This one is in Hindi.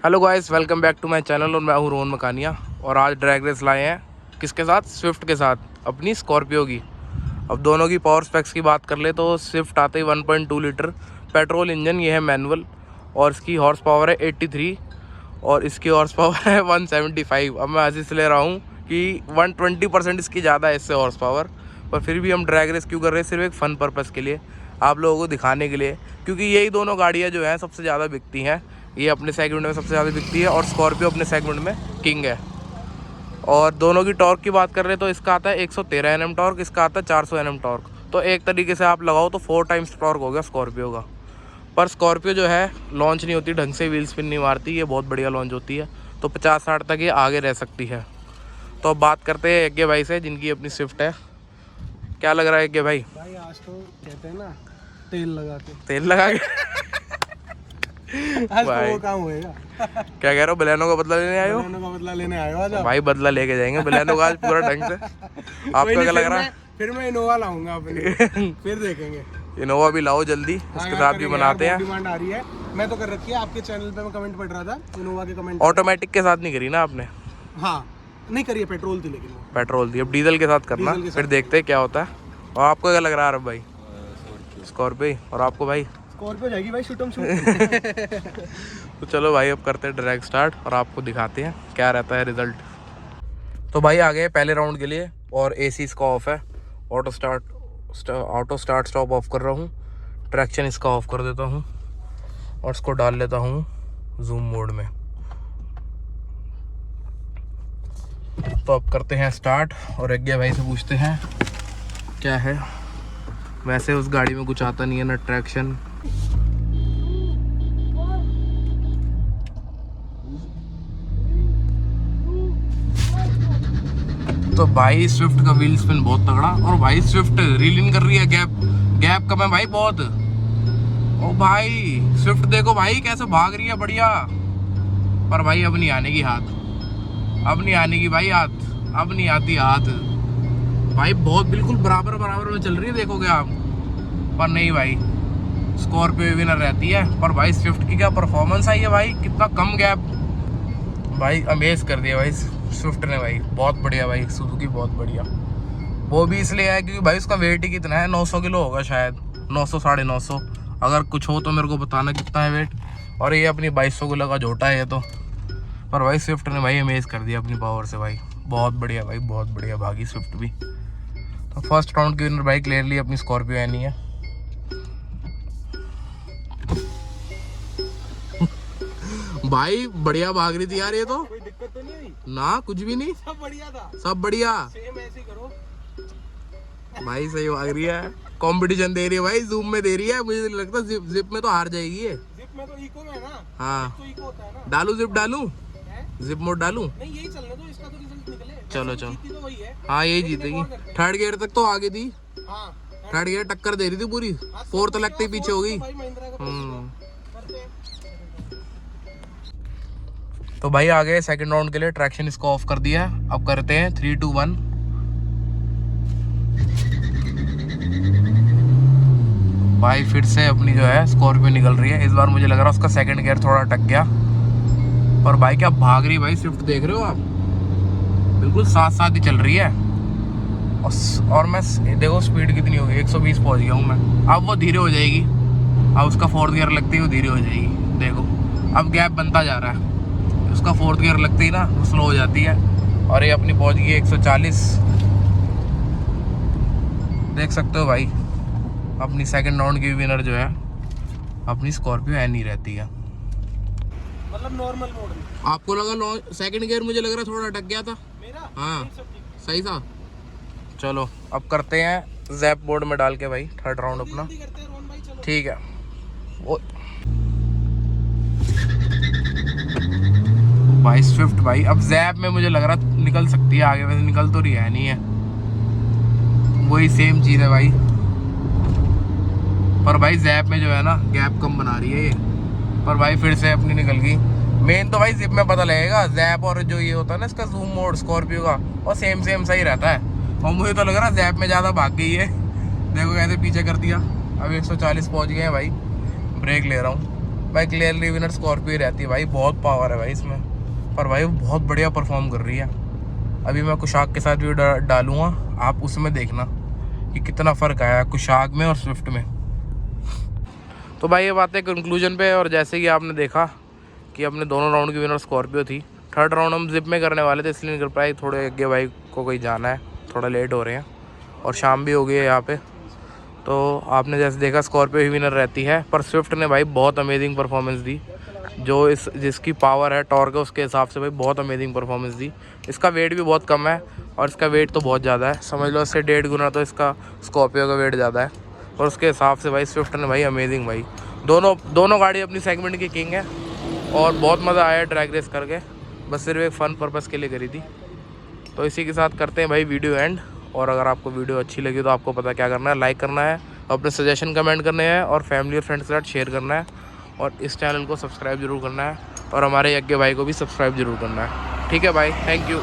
Hello guys, welcome back to my channel. और मैं हूँ रोहन मकानिया और आज ड्रैग रेस लाए हैं किसके साथ? स्विफ्ट के साथ, अपनी स्कॉर्पियो की। अब दोनों की पावर स्पेक्स की बात कर ले तो स्विफ्ट आते ही 1.2 लीटर पेट्रोल इंजन, ये है मैनुअल, और इसकी हॉर्स पावर है 83 और इसकी हॉर्स पावर है 175। अब मैं हंसी से ले रहा हूँ कि 120% इसकी ज़्यादा है इससे हॉर्स पावर, पर फिर भी हम ड्रैग रेस क्यों कर रहे हैं? सिर्फ एक फ़न पर्पज़ के लिए, आप लोगों को दिखाने के लिए, क्योंकि यही दोनों गाड़ियाँ जो हैं सबसे ज़्यादा बिकती हैं। ये अपने सेगमेंट में सबसे ज़्यादा बिकती है और स्कॉर्पियो अपने सेगमेंट में किंग है। और दोनों की टॉर्क की बात कर रहे हैं तो इसका आता है 113 Nm टॉर्क, इसका आता है 400 Nm टॉर्क। तो एक तरीके से आप लगाओ तो 4 टाइम्स टॉर्क हो गया स्कॉर्पियो का। पर स्कॉर्पियो जो है लॉन्च नहीं होती ढंग से, व्हील स्पिन नहीं मारती, ये बहुत बढ़िया लॉन्च होती है, तो 50-60 तक ये आगे रह सकती है। तो अब बात करते हैं यज्ञ भाई से, जिनकी अपनी स्विफ्ट है। क्या लग रहा है यज्ञ भाई? भाई आज तो कहते हैं ना, तेल लगा के आज तो वो काम होएगा। क्या कह रहे हो? बलेनो का बदला लेने आए हो? बलेनो का बदला लेने आए हो आज आप? भाई बदला लेके जाएंगे बलेनो का आज पूरा ढंग से। आपको क्या लग रहा है? फिर मैं इनोवा लाऊंगा अपनी फिर देखेंगे। इनोवा भी लाओ जल्दी, उसके साथ भी बनाते हैं। डिमांड आ रही है, मैं तो कर रखी है। आपके चैनल पे मैं कमेंट पढ़ रहा था, इनोवा के कमेंट। ऑटोमेटिक के साथ नहीं करी ना आपने? हाँ नहीं करिए, पेट्रोल थी, लेकिन पेट्रोल थी, अब डीजल के साथ करना, फिर देखते हैं क्या होता है। और आपको क्या लग रहा है अरब भाई? स्कॉर्पियो। और आपको भाई? स्कॉर्पियो जाएगी भाई, शूटम शूट। तो चलो भाई अब करते हैं ड्रैग स्टार्ट और आपको दिखाते हैं क्या रहता है रिजल्ट। तो भाई आ गए पहले राउंड के लिए और एसी इसका ऑफ है। ऑटो स्टार्ट स्टॉप ऑफ कर रहा हूँ, ट्रैक्शन इसका ऑफ कर देता हूँ और इसको डाल लेता हूँ जूम मोड में। तो अब करते हैं स्टार्ट और यज्ञ भाई से पूछते हैं क्या है। वैसे उस गाड़ी में कुछ आता नहीं है ना ट्रैक्शन। तो भाई स्विफ्ट का व्हील स्पिन बहुत तगड़ा, और भाई स्विफ्ट रील इन कर रही है, गैप कम है भाई बहुत। ओ भाई स्विफ्ट देखो भाई कैसे भाग रही है, बढ़िया। पर भाई अब नहीं आने की हाथ, अब नहीं आने की भाई हाथ, अब नहीं आती हाथ भाई। बहुत बिल्कुल बराबर में चल रही है, देखोगे आप। पर नहीं भाई, स्कॉर्पियो विनर रहती है। पर भाई स्विफ्ट की क्या परफॉर्मेंस आई है भाई, कितना कम गैप भाई, अमेज कर दिया भाई स्विफ्ट ने भाई, बहुत बढ़िया भाई। सुजुकी बहुत बढ़िया, वो भी इसलिए है क्योंकि भाई उसका वेट ही कितना है, 900 किलो होगा शायद, 900 950। अगर कुछ हो तो मेरे को बताना कितना है वेट। और ये अपनी 2200 किलो का झोटा है ये तो। पर भाई स्विफ्ट ने भाई अमेज कर दिया अपनी पावर से भाई, बहुत बढ़िया भाई, बहुत बढ़िया भागी स्विफ्ट भी। तो फर्स्ट राउंड की विनर भाई क्लियरली अपनी स्कॉर्पियो एनी है। भाई बढ़िया भाग रही थी यार ये तो, कोई दिक्कत तो नहीं आई ना? कुछ भी नहीं, सब बढ़िया था, सब बढ़िया। सेम ऐसे ही करो भाई सही भाग रही है, कंपटीशन दे रही है भाई, जूम में दे रही है। मुझे नहीं लगता जिप में तो हार जाएगी ये। जिप में तो इको में है ना। हाँ तो इको होता है ना। डालू जिप डालू, जिप मोड डालू। नहीं यही चलने दो, इसका तो रिजल्ट निकले। चलो जीती तो वही है। हाँ यही जीतेगी। थर्ड गियर तक तो आगे थी, हाँ थर्ड गियर टक्कर दे रही थी पूरी, फोर्थ लगते ही पीछे हो गई। तो भाई आ गए सेकंड राउंड के लिए, ट्रैक्शन इसको ऑफ कर दिया है। अब करते हैं 3, 2, 1। भाई फिर से अपनी जो है स्कॉर्पियो निकल रही है। इस बार मुझे लग रहा है उसका सेकंड गियर थोड़ा अटक गया। और भाई क्या भाग रही भाई स्विफ्ट, देख रहे हो आप, बिल्कुल साथ साथ ही चल रही है। और मैं देखो स्पीड कितनी होगी, 120 पहुंच गया हूँ मैं। अब वो धीरे हो जाएगी, अब उसका फोर्थ गियर लगते ही वो धीरे हो जाएगी। देखो अब गैप बनता जा रहा है, उसका फोर्थ गियर लगते ही ना वो स्लो हो जाती है। और ये अपनी पहुंच गई 140, देख सकते हो भाई। अपनी सेकंड राउंड की विनर जो है अपनी स्कॉर्पियो एनी रहती है। मतलब नॉर्मल मोड में आपको लगा सेकंड गियर, मुझे लग रहा है थोड़ा अटक गया था मेरा। हाँ सही था। चलो अब करते हैं जैप बोर्ड में डाल के भाई थर्ड राउंड अपना, ठीक है। वो भाई स्विफ्ट भाई अब जैप में मुझे लग रहा निकल सकती है आगे, वैसे निकल तो रही है नहीं है, वही सेम चीज़ है भाई। पर भाई जैप में जो है ना गैप कम बना रही है ये। पर भाई फिर से अपनी निकल गई। मेन तो भाई जिप में पता लगेगा, जैप और जो ये होता है ना इसका जूम मोड स्कॉर्पियो का, और सेम सही रहता है। और मुझे तो लग रहा है जैप में ज़्यादा भाग गई है, देखो कैसे पीछे कर दिया। अब 140 पहुँच गए हैं भाई, ब्रेक ले रहा हूँ। भाई क्लियरली विनर स्कॉर्पियो ही रहती है भाई, बहुत पावर है भाई इसमें, पर भाई बहुत बढ़िया परफॉर्म कर रही है। अभी मैं कुशाक के साथ भी डालूंगा, आप उसमें देखना कि कितना फ़र्क आया कुशाक में और स्विफ्ट में। तो भाई ये बातें कंक्लूजन पे, और जैसे कि आपने देखा कि अपने दोनों राउंड की विनर स्कॉर्पियो थी। थर्ड राउंड हम जिप में करने वाले थे, इसलिए नहीं कर पाए, थोड़े आगे भाई को कहीं जाना है, थोड़ा लेट हो रहे हैं और शाम भी हो गई है यहाँ पे। तो आपने जैसे देखा स्कॉर्पियो ही विनर रहती है, पर स्विफ्ट ने भाई बहुत अमेजिंग परफॉर्मेंस दी, जो जिसकी पावर है टॉर्क है उसके हिसाब से भाई बहुत अमेजिंग परफॉर्मेंस दी। इसका वेट भी बहुत कम है और इसका वेट तो बहुत ज़्यादा है, समझ लो इससे 1.5 गुना तो इसका स्कॉर्पियो का वेट ज़्यादा है, और उसके हिसाब से भाई स्विफ्ट ने भाई अमेजिंग भाई दोनों गाड़ी अपनी सेगमेंट की किंग है। और बहुत मज़ा आया ड्रैग रेस करके, बस सिर्फ एक फ़न पर्पज़ के लिए करी थी। तो इसी के साथ करते हैं भाई वीडियो एंड। और अगर आपको वीडियो अच्छी लगी तो आपको पता क्या करना है, लाइक करना है, अपने सजेशन कमेंट करने हैं और फैमिली और फ्रेंड्स के साथ शेयर करना है, और इस चैनल को सब्सक्राइब जरूर करना है, और हमारे यज्ञ भाई को भी सब्सक्राइब जरूर करना है। ठीक है भाई, थैंक यू।